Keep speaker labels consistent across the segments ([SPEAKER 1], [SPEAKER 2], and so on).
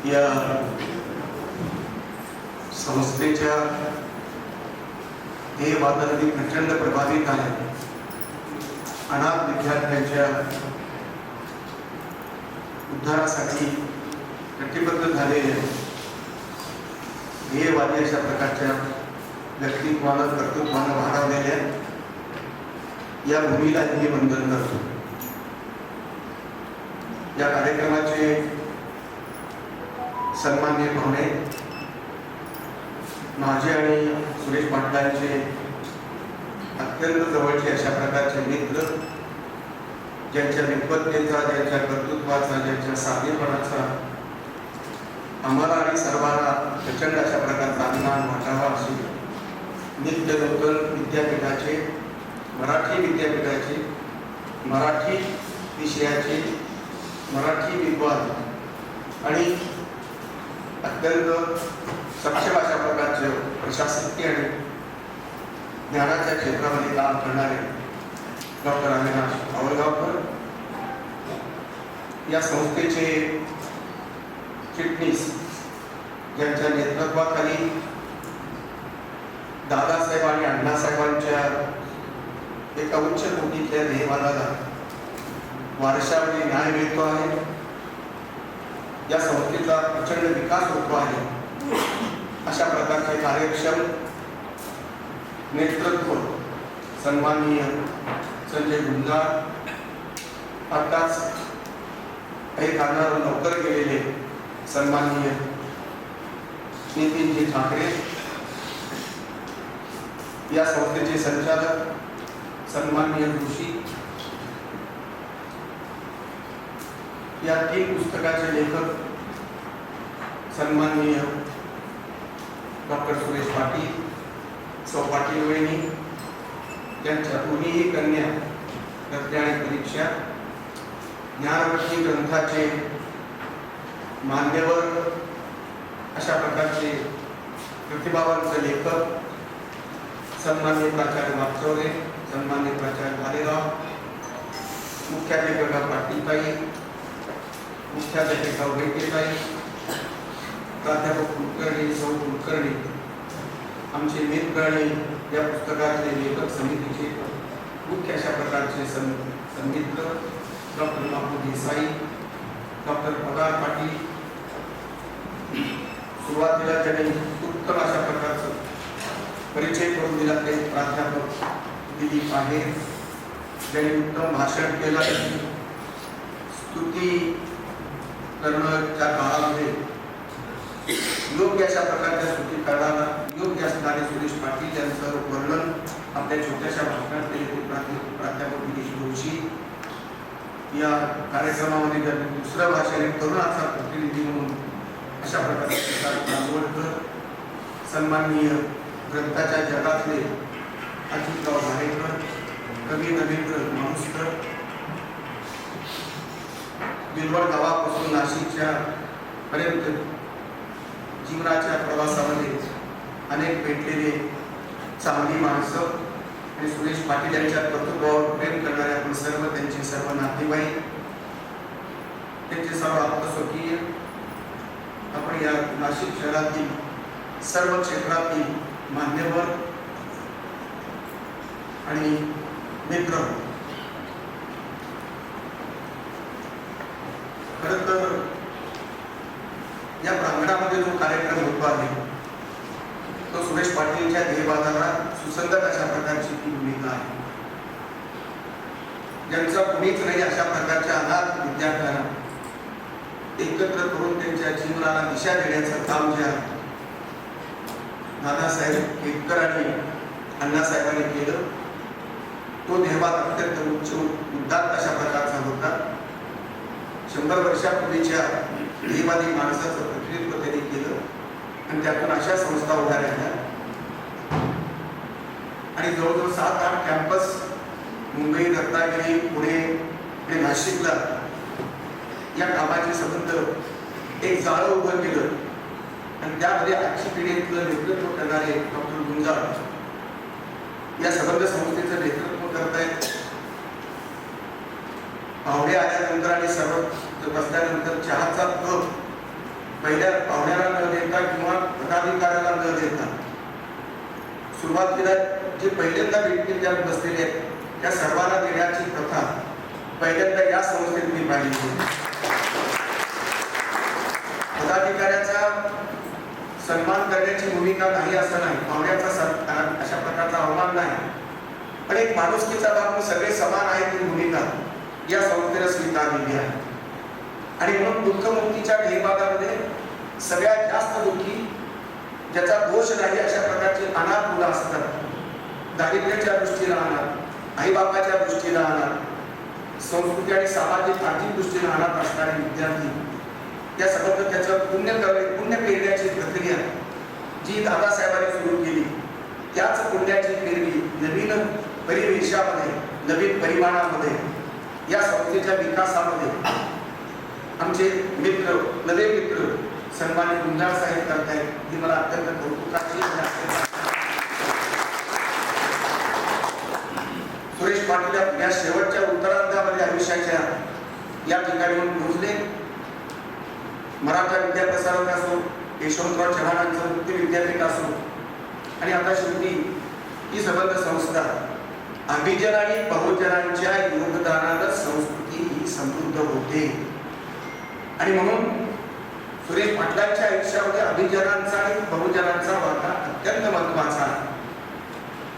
[SPEAKER 1] या संस्थेच्या ध्येयवादाने प्रचंड प्रभावित आहे. अनाथ विद्यार्थ्यांच्या उद्धारासाठी कटिबद्ध झालेले ध्येयवादी अशा प्रकारच्या व्यक्तित्वानं कर्तृत्वानं वाढवलेल्या या भूमीला मी वंदन करतो. या कार्यक्रमाचे सन्माननीय पाहुणे माझे आणि सुरेश पाटलांचे अत्यंत जवळचे अशा प्रकारचे मित्र, ज्यांच्या विद्वत्तेचा, ज्यांच्या कर्तृत्वाचा, ज्यांच्या साधेपणाचा आम्हाला आणि सर्वांना प्रचंड अशा प्रकारचा अभिमान वाटावा असे नित्य नूतन विद्यापीठाचे, मराठी विद्यापीठाचे, मराठी विषयाचे, मराठी विद्वान आणि अत्यंत सक्षम अशा प्रकारचे प्रशासकीय आणि ज्ञानाच्या क्षेत्रामध्ये काम करणारे डॉक्टर अविनाश आवळगावकर, या संस्थेचे चिटणीस, ज्यांच्या नेतृत्वाखाली दादासाहेब आणि अण्णासाहेबांच्या एका उच्च कोटीतल्या ध्येयवादाला वारशामध्ये न्याय मिळतो आहे. या संस्थेचा प्रचंड विकास होतो आहे. अशा प्रकारचे कार्यक्षम नेतृत्व सन्माननीय संजय गुंजाळ, आताच काही कारणावर नोकर गेलेले सन्माननीय नितीनजी ठाकरे, या संस्थेचे संचालक सन्माननीय जोशी, या 3 पुस्तकाचे लेखक सन्माननीय डॉक्टर सुरेश पाटील, सौ पाटील वहिनी, त्यांच्या दोन्ही कन्या प्रज्ञा आणि परीक्षा, ज्ञानवर्षी ग्रंथाचे मान्यवर अशा प्रकारचे प्रतिभावांचे लेखक सन्माननीय प्राचार्य मागचौरे, सन्माननीय प्राचार्य भालेराव, मुख्याध्यापिका पाटीलताई, मुख्याध्यापिका वैद्यताई, प्राध्यापक कुलकर्णी, सौ कुलकर्णी, आमचे मित्र आणि या पुस्तकाचे लेखक समितीचे मुख्य अशा प्रकारचे संमित्र डॉक्टर बापू देसाई, डॉक्टर पगार पाटील, सुरुवातीला त्यांनी उत्तम अशा प्रकारचा परिचय करून दिला ते प्राध्यापक दिलीप आहे, ज्यांनी उत्तम भाषण केलं. स्तुती करण्याच्या काळामध्ये योग्य अशा प्रकारच्या स्तुती करणारा योग्य असणारे सुरेश पाटील यांचं वर्णन आपल्या छोट्याशा भाषणात केले ते प्राध्यापक गिरीश जोशी. या कार्यक्रमामध्ये त्यांनी दुसरं भाषण तरुणाचा प्रतिनिधी म्हणून अशा प्रकारचे सन्माननीय ग्रंथाच्या जगातले अजितराव भालेकर, कवी रवींद्र माणूसकर, बिलवड गावापासून नाशिकच्या पर्यंत जीवनाच्या प्रवासामध्ये अनेक भेटलेले चांगली माणसं आणि सुरेश पाटील यांच्या कर्तृत्वावर प्रेम करणारे आपण सर्व, त्यांचे सर्व नातेवाईक, त्यांचे सर्व आप्तस्वकीय, आपण या नाशिक शहरातील सर्व क्षेत्रातील मान्यवर आणि मित्र, खरं तर या प्रांगणामध्ये जो कार्यक्रम होतो आहे तो सुरेश पाटीलच्या ध्येयवादाला सुसंगत अशा प्रकारची ती भूमिका आहे. ज्यांचा कुणीच नाही अशा प्रकारच्या अनाथ विद्यार्थ्यांना एकत्र करून त्यांच्या जीवनाला दिशा देण्याचं काम जे आहे दादासाहेब केतकर आणि अण्णासाहेबांनी केलं, तो ध्येयवाद अत्यंत उच्च उदात्त अशा प्रकारचा होता. 100 वर्षापूर्वीच्या ध्येयवादी माणसाचं प्रतिनिधित्व त्यांनी केलं आणि त्यातून अशा संस्था उभ्या राहिल्या आणि जवळजवळ 7-8 कॅम्पस मुंबई, रत्नागिरी, पुणे आणि नाशिकला या कामाचे संबंध एक जाळं उभं केलं आणि त्यामध्ये आजची पिढीतलं नेतृत्व करणारे डॉक्टर गुंजाळ या संबंध संस्थेचं नेतृत्व करत आहेत. पाहुणे आल्यानंतर आणि सर्व बसल्यानंतर चहाचा कप पहिल्या पाहुण्याला न देता किंवा पदाधिकाऱ्याला न देता सुरुवातीला जे पहिल्यांदा भेटीला बसलेले आहेत त्या सर्वांना देण्याची प्रथा पहिल्यांदा या संस्थेत मी पाहिली. पदाधिकाऱ्याचा सन्मान करण्याची भूमिका नाही असं नाही, पाहुण्याचा अशा प्रकारचा अवमान नाही, पण एक माणुसकीचा भाग सगळे समान आहेत ही भूमिका या संस्थेला स्वीकारलेली आहे. आणि म्हणून दुःखमुक्तीच्या ध्येयवादामध्ये सगळ्यात जास्त दुःखी ज्याचा दोष नाही अशा प्रकारचे अनाथ मुलं असतात. दारिद्र्याच्या दृष्टीला अनाथ, आईबापाच्या दृष्टीला अनाथ, संस्कृती आणि सामाजिक आर्थिक दृष्टीने अनाथ असणारे विद्यार्थी या संबंध त्याचं पुण्य पेरण्याची प्रक्रिया जी दादासाहेबांनी सुरू केली त्याच पुण्याची पेरणी नवीन परिवेशामध्ये नवीन परिमाणामध्ये या संस्थेच्या विकासामध्ये आमचे मित्र नवे मित्र सन्मानित गुंजाळ साहेब करतायत ही मला अत्यंत कौतुकाची. सुरेश पाटील या शेवटच्या उत्तरार्धामध्ये आयुष्याच्या या ठिकाणी पोहोचले. मराठा विद्याप्रसारक असो, यशवंतराव चव्हाणांचं मुक्त विद्यापीठ असो आणि आता शेवटी ही संबंध संस्था अभिजन आणि बहुजनांच्या योगदानानं संस्कृती ही समृद्ध होते. आणि म्हणून सुरेश पाटलांच्या आयुष्यामध्ये अभिजनांचा आणि बहुजनांचा वाटा अत्यंत महत्वाचा आहे.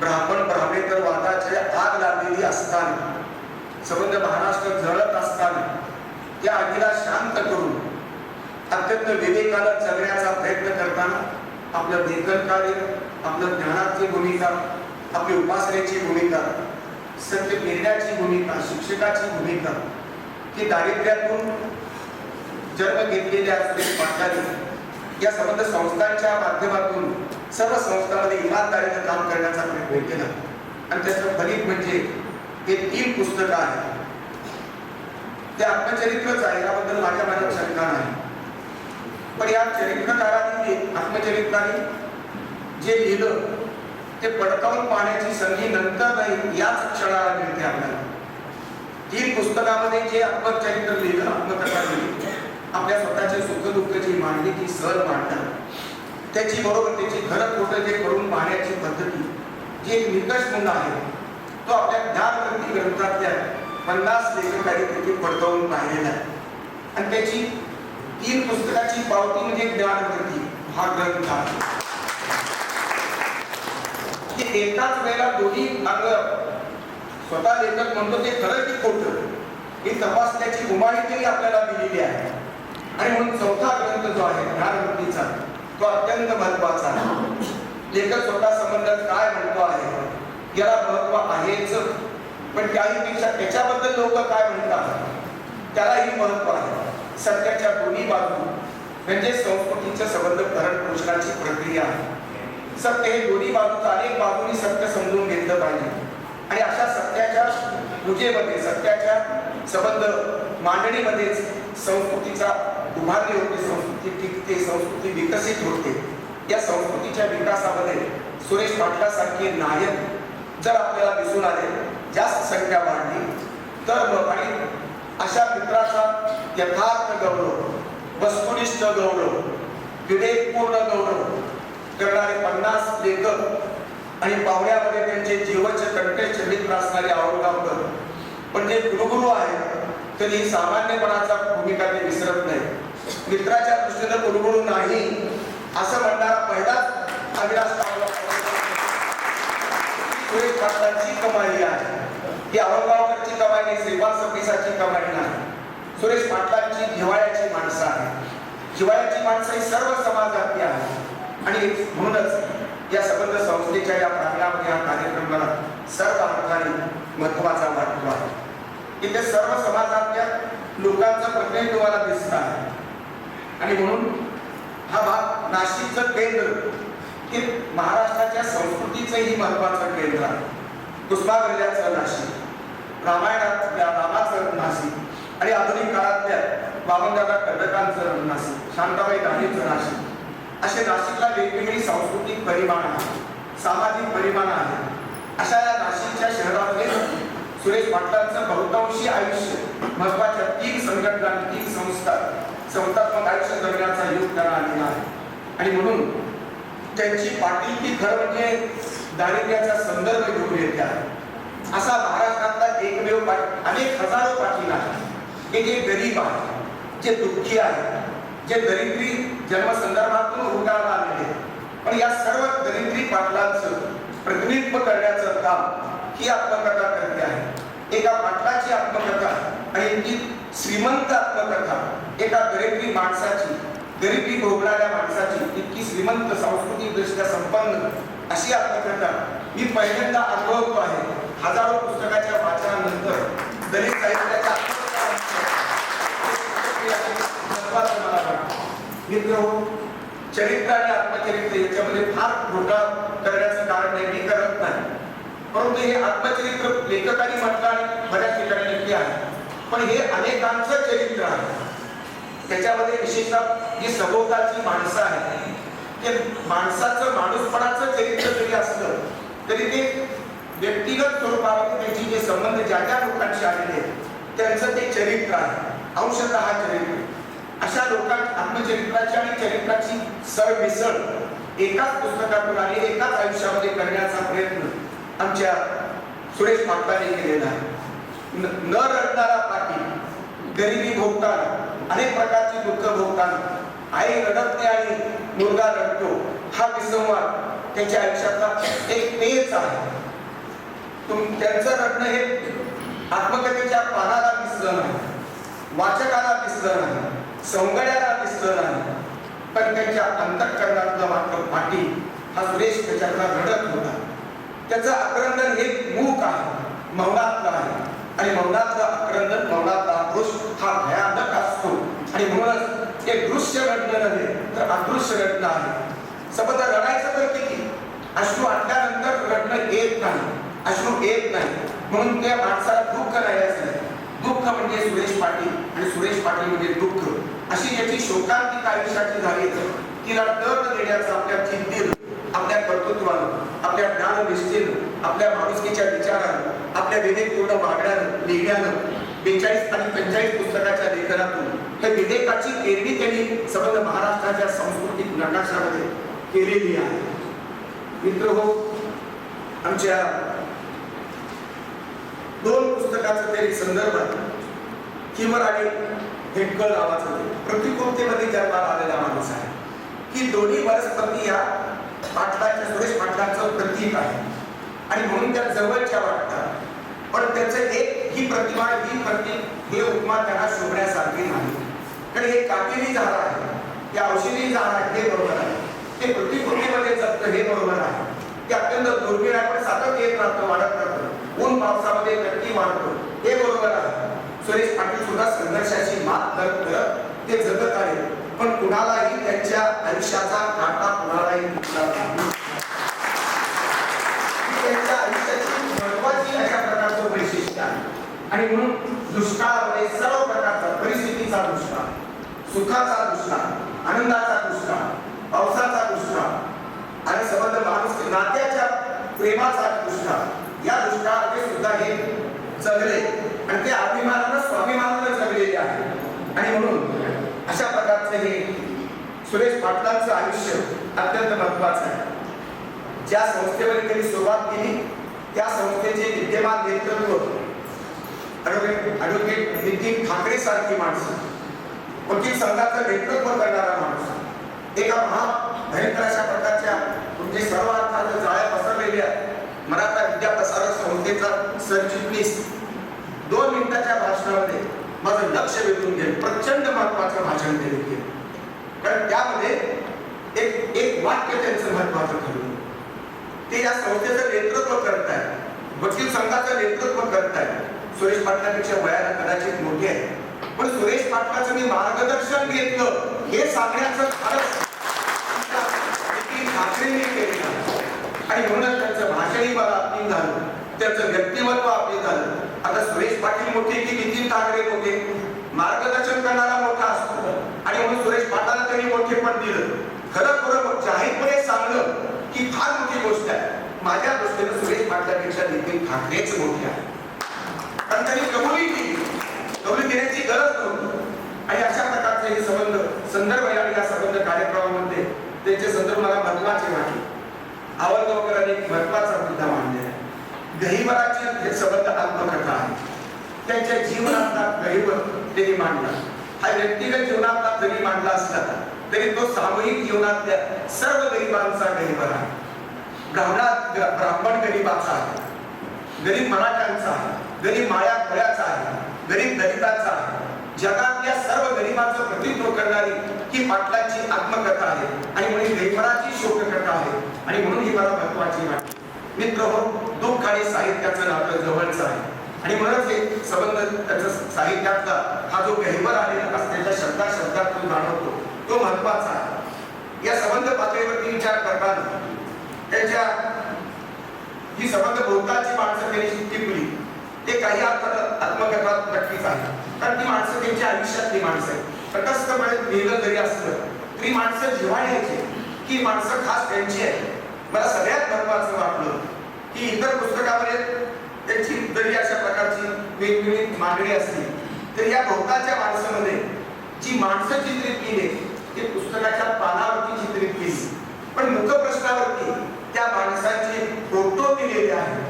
[SPEAKER 1] ब्राह्मण ब्राह्मेतर वादाच्या आग लागलेली असताना संबंध महाराष्ट्र जळत असताना त्या आगीला शांत करून अत्यंत विवेकानं जगण्याचा प्रयत्न करताना आपलं लेखन कार्य, आपलं ज्ञानाची भूमिका, आपली उपासनेची भूमिका, सत्य पेरण्याची भूमिका, शिक्षकाची भूमिका की दारिद्र्यातून जन्म घेतलेल्या सुरेश पाटलांनी या संबंध संस्थांच्या माध्यमातून सर्व संस्थांमध्ये इमानदारीने काम करण्याचा प्रयत्न केला. आणि त्याचं फलित म्हणजे हे 3 पुस्तकं आहेत. ते आत्मचरित्रच आहे याबद्दल माझ्या मनात शंका नाही, पण या चरित्रकारांनी आत्मचरित्राने जे लिहिलं ते पडताळून पाहण्याची संधी नंतर नाही याच क्षणाला मिळते आपल्याला. 3 पुस्तकामध्ये जे आत्मचरित्र लिहिलं, आत्मकथा लिहिली, आपल्या स्वतःची सुख दुःखाची मांडणी ती सहज मांडतात. त्याची बरोबर त्याची खरं खोटं जे करून पाहण्याची पद्धती जी एक निकष म्हणून आहे तो आपल्या ज्ञानवृत्ती ग्रंथातल्या 50 लेखकांनी तिथे पडताळून पाहिलेला आहे. आणि त्याची 3 पुस्तकाची पावती म्हणजे ज्ञानवृत्ती हा ग्रंथ आहे. एकाच वेळेला दोन्ही अंग स्वतः लेखक म्हणतो ते खरं की खोटं ही तपासण्याची उमाळी आपल्याला दिलेली आहे. आणि म्हणून चौथा ग्रंथ जो आहे ज्ञानवृत्तीचा तो अत्यंत महत्वाचा आहे. लेखक स्वतः संबंधात काय म्हणतो आहे याला महत्व आहेच, पण त्याहीपेक्षा त्याच्याबद्दल लोक काय म्हणतात त्यालाही महत्व आहे. सत्याच्या दोन्ही बाजू म्हणजे संस्कृतीचे संबंध भरण पोषणाची प्रक्रिया आहे. सत्य हे दोन्ही बाजूचा अनेक बाजूंनी सत्य समजून घेतलं पाहिजे. आणि अशा सत्याच्या पूजेमध्ये सत्याच्या संबंध मांडणीमध्येच संस्कृतीचा उभारणी होते, संस्कृती टिकते, संस्कृती विकसित होते. या संस्कृतीच्या विकासामध्ये सुरेश पाटलासारखे नायक जर आपल्याला दिसून आले, जास्त संख्या वाढली तर मग आणि अशा मित्राचा यथार्थ गौरव, वस्तुनिष्ठ गौरव, विवेकपूर्ण गौरव करणारे 50 लेखक आणि पाहुण्यामध्ये त्यांचे जीवनचे कंठेचे मित्र असणारे औरंगाबाद पण जे गुरुगुरु आहेत तरी सामान्यपणाचा भूमिका ते विसरत नाही. मित्राच्या दृष्टीने गुरुगुरु नाही असं म्हणणारा पहिलाच अविनाश सुरेश पाटलांची कमाई आहे. ही औरंगाबादची कमाई नाही, श्रीपाद सबनीसाची कमाई नाही. सुरेश पाटलांची जिव्हाळ्याची माणसं आहे. जिव्हाळ्याची माणसं ही सर्व समाजातली आहे. आणि म्हणूनच या संबंध संस्थेच्या या प्रांगणामध्ये हा कार्यक्रमाला सर्व अर्थाने महत्वाचा वाटतो आहे. इथे सर्व समाजातल्या लोकांचं प्रतिनिधित्व तुम्हाला दिसत आहे. आणि म्हणून हा भाग नाशिकचं केंद्र हे महाराष्ट्राच्या संस्कृतीचंही महत्वाचं केंद्र आहे. कुसुमाग्रजाचं नाशिक, रामायणातल्या रामाचं नाशिक आणि आधुनिक काळातल्या वामनदादा कर्डकांचं नाशिक, शांताबाई दानीचं नाशिक असे नाशिकला वेगवेगळी सांस्कृतिक परिमाण आहे, सामाजिक परिमाण आहे. अशा या नाशिकच्या शहरामध्ये सुरेश पाटलांचं बहुतांशी आयुष्य महत्वाच्या 3 संघटना 3 संस्थात्मक आयुष्य जगण्याचा योग त्यांना आलेला आहे. आणि म्हणून त्यांची पाटीलकी खरं म्हणजे दारिद्र्याचा संदर्भ घेऊन येते आहे. असा महाराष्ट्रातला एकमेव अनेक हजारो पाटील आहेत की जे गरीब आहेत, जे दुःखी आहेत, जे दरिद्री जन्मसंदर्भातून उगाला आलेले. पण या सर्व दरिद्री पाटलांचं प्रतिनिधित्व करण्याचं काम ही आत्मकथा करते आहे. एका पाटलाची आत्मकथा आणि ती श्रीमंत आत्मकथा, एका गरीबी माणसाची, गरिबी भोगणाऱ्या माणसाची इतकी श्रीमंत सांस्कृतिक दृष्ट्या संपन्न अशी आत्मकथा मी पहिल्यांदा अनुभवतो आहे. हजारो पुस्तकाच्या वाचनानंतर दलित साहित्याच्या मित्र चरित्र आणि आत्मचरित्र याच्यामध्ये फार घोटाळा करण्याचं कारण नाही, मी करत नाही. परंतु हे आत्मचरित्र लेखकांनी म्हटलं आणि बऱ्याच ठिकाणी लिहिले आहे, पण हे अनेकांचं चरित्र आहे. त्याच्यामध्ये विशेषतः जी सभोवतालची माणसं आहेत, ते माणसाचं माणूसपणाचं चरित्र जरी असलं तरी ते व्यक्तिगत स्वरूपामध्ये त्यांची जे संबंध ज्या ज्या लोकांशी आलेले त्यांचं ते चरित्र आहे, अंशतः चरित्र. अशा लोकांच्या आत्मचरित्राची आणि चरित्राची सरमिसळ एकाच पुस्तकातून आणि एकाच आयुष्यामध्ये करण्याचा प्रयत्न आमच्या सुरेश पाटलांनी केलेला आहे. न रडणारा पाटील, गरिबी भोगताना, अनेक प्रकारची दुःख भोगताना, आई रडत नाही आणि मुलगा रडतो, हा विसंवाद त्याच्या आयुष्यातला एक पेच आहे. त्यांचं रडणं हे आत्मकथेच्या पानाला दिसलं नाही, वाचकाला दिसलं नाही, संगड्याला दिसलं नाही, पण त्यांच्या अंतःकरणातला मात्र पाटील हा सुरेश त्याच्यातला रडत होता. त्याचं आक्रंदन हे मूक आहे, मौनातलं आहे. आणि मौनातलं आक्रंदन, मौनातला आक्रोश हा भयानक असतो. आणि म्हणूनच ते दृश्य रडणं नव्हे तर अदृश्य रडणं आहे. सबंध रडायचं तर किती, अश्रू आणल्यानंतर रडणं येत नाही, अश्रू येत नाही. म्हणून त्या माणसाला दुःख नाही असलं. दुःख म्हणजे सुरेश पाटील आणि सुरेश पाटील म्हणजे दुःख, अशी याची शोकांतिक आयुष्याची झाली. तिला दर्द देण्याचं आपल्या चिंतेनं, आपल्या कर्तृत्वानं, आपल्या ज्ञाननिष्ठेनं, आपल्या माणुसकीच्या विचारानं, आपल्या विवेकपूर्ण वागण्यानं, लिहिण्यानं 42 आणि 45 पुस्तकाच्या लेखनातून हे विवेकाची पेरणी त्यांनी संबंध महाराष्ट्राच्या सांस्कृतिक नकाशामध्ये केलेली आहे. मित्र हो, आमच्या 2 पुस्तकाचं तरी संदर्भ किमर आणि हेडकर नावाचं प्रतिकृतीमध्ये जन्माला आलेला माणूस आहे की दोन्ही वनस्पती या पाटलाच्या, सुरेश पाटलांचं प्रतीक आहे आणि म्हणून त्या जवळच्या वाटतात. पण त्याचं एक ही प्रतिमा, ही प्रतीक, हे उपमा त्यांना शोभण्यासारखी नाही. कारण हे काटेरी झाड आहे, ते औषधी झाड आहे, हे बरोबर आहे. ते प्रतिकृतीमध्ये जगतं, हे बरोबर आहे. ते अत्यंत दुर्मिळ आहे, पण सातत्य येत राहतं, वाढत राहतं. ऊन पावसामध्ये नक्की वाढतो, हे बरोबर आहे. सुरेश पाटील सुद्धा संघर्षाची मात करत ते जगत आहे. पण कुणालाही त्यांच्या आयुष्याचा काटा कुणालाही दिसला नाही. त्यांच्या आयुष्याची महत्वाची अशा प्रकारचं वैशिष्ट्य आहे. आणि म्हणून दुष्काळामध्ये सर्व प्रकारचा, परिस्थितीचा दुष्काळ, सुखाचा दुष्काळ, आनंदाचा दुष्काळ, पावसाचा दुष्काळ आणि संबंध माणूस नात्याच्या प्रेमाचा दुष्काळ, या दुष्काळामध्ये सुद्धा हे जगले आणि ते अभिमानानं, स्वाभिमानानं जगलेले आहे. आणि म्हणून अशा प्रकारचे हे सुरेश पाटलांचं आयुष्य अत्यंत महत्वाचं आहे. ज्या संस्थेवर त्यांनी सुरुवात केली त्या संस्थेचे विद्यमान नेतृत्व ॲडव्होकेट नितीन ठाकरे सारखी माणसं, वकील संघाचं नेतृत्व करणारा माणूस, एका भयंकर अशा प्रकारच्या म्हणजे सर्व अर्थात जाळ्या पसरलेल्या मराठा विद्याप्रसारक संस्थेचा सरचिटणीस 2 मिनिटाच्या भाषणामध्ये माझं लक्ष वेधून गेलं. प्रचंड महत्वाचं भाषण त्यांनी केलं. कारण त्यामध्ये एक वाक्य त्यांचं महत्वाचं ठरलं. ते या संस्थेचं नेतृत्व करतायत, वकील संघाचं नेतृत्व करतायत. सुरेश पाटलांपेक्षा वयाला कदाचित मोठे आहे, पण सुरेश पाटलाचं मी मार्गदर्शन घेतलं हे सांगण्याचं फारच ठाकरेंनी केलं. आणि म्हणूनच त्यांचं भाषणही मला अपील झालं, त्यांचं व्यक्तिमत्व अपील झालं. आता सुरेश पाटील मोठे की नितीन ठाकरे मोठे, मार्गदर्शन करणारा मोठा असतो आणि म्हणून सुरेश पाटलांना त्यांनी मोठेपण दिलं. खरं जाहीरपणे सांगलं की फार मोठी गोष्ट आहे. माझ्या दृष्टीने सुरेश पाटलांपेक्षा नितीन ठाकरेच मोठे आहे. कारण त्यांनी कबुली केली संदर्भ या संबंध कार्यक्रमामध्ये त्यांचे संदर्भ मला महत्वाचे वाटले. आवडगावकरांनी एक महत्वाचा मुद्दा मांडलेला आहे. गहिवराची संबंध आत्मकथा आहे. त्यांच्या जीवनातला गहिवर त्यांनी मांडला. हा व्यक्तिगत जीवनातला जरी मांडला असला तरी तो सामूहिक जीवनातल्या सर्व गरिबांचा गहिवर आहे. ब्राह्मण गरिबाचा आहे, गरीब मराठ्यांचा आहे, गरीब माळ्या खोळ्याचा आहे, गरीब दलिताचा आहे. जगातल्या सर्व गरिबांचं प्रतिनिधित्व करणारी ही पाटलांची आत्मकथा आहे आणि म्हणून गहिवराची शोककथा आहे आणि म्हणून ही मला महत्वाची वाटते. मित्रहो, दुःख आणि साहित्याचं नातं जवळचं आहे आणि म्हणूनच हे संबंध त्याचा साहित्यातला हा जो गहिवर आलेला असल्याच्या शब्दातून जाणवतो तो महत्वाचा आहे. या संबंध पातळीवरती विचार करताना त्याच्या ही संबंध भोवतालची माणसं त्यांनी टिपली ते काही अर्थात आत्मकथात नक्कीच आहे. कारण ती माणसं त्यांच्या आयुष्यातली माणसं आहेत. तटस्थपणे लिहिलं जरी असलं तरी माणसं जिव्हाळ्याची की माणसं खास त्यांची आहे. मला सगळ्यात महत्वाचं वाटलं की इतर पुस्तकामध्ये त्यांची जरी अशा प्रकारची वेगवेगळी मांडणी असली तरी या भोवतालच्या माणसामध्ये जी माणसं चित्रित केली ते पुस्तकाच्या पानावरती चित्रित केली, पण मुखप्रश्नावरती त्या माणसांचे फोटो दिलेले आहेत.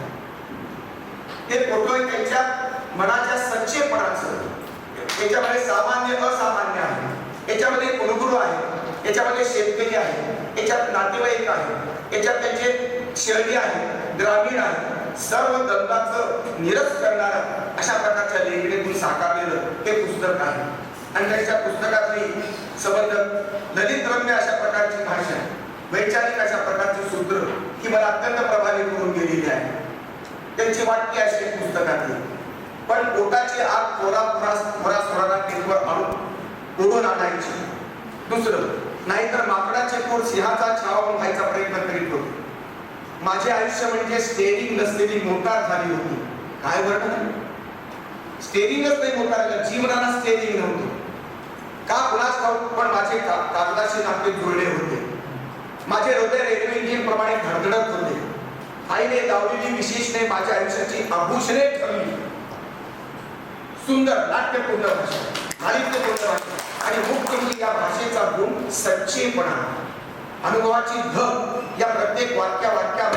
[SPEAKER 1] ते फोटो त्यांच्या मनाच्या सच्चेपणाचं, याच्यामध्ये सामान्य असामान्य आहे, याच्यामध्ये कुलगुरू आहे, याच्यामध्ये शेतकरी आहे, याच्यात नातेवाईक आहे, याच्यात त्यांचे शहरी आहे, ग्रामीण आहे, सर्व द्वंद्वाचं निरस करणारा अशा प्रकारच्या लेखणीतून साकारलेलं हे पुस्तक आहे. आणि त्याच्या पुस्तकातली संबंध ललितरम्य अशा प्रकारची भाषा आहे, वैचारिक अशा प्रकारची सूत्र ही मला अत्यंत प्रभावित करून गेलेली आहे. त्यांची वाक्य अशी पुस्तकातली, पण पोटाची आग पोरा टेकवर आणून ओढून आणायची. दुसरं, नाहीतर माकडाचे पोट सिंहाचा छावा व्हायचा प्रयत्न करीत होते. माझे आयुष्य म्हणजे स्टेरिंग नसलेली मोटार झाली होती. काय वर्णन, स्टेरिंगच नाही मोटारला, जीवनाला स्टेरिंग नव्हतं. का कुणाच ठाऊक, पण माझे कागदाशी नाते जुळले होते. माझे हृदय रेल्वे इंजिन प्रमाणे धडधडत होते. आईने लावलेली विशेषणे माझ्या आयुष्याची आभूषणे ठरली. सुंदर नाट्यपूर्ण भाषा, साहित्यपूर्ण भाषा आणि मुख्य म्हणजे या भाषेचा गुण सच्चेपणा, अनुभवाची धग या प्रत्येक वाक्यावाक्यात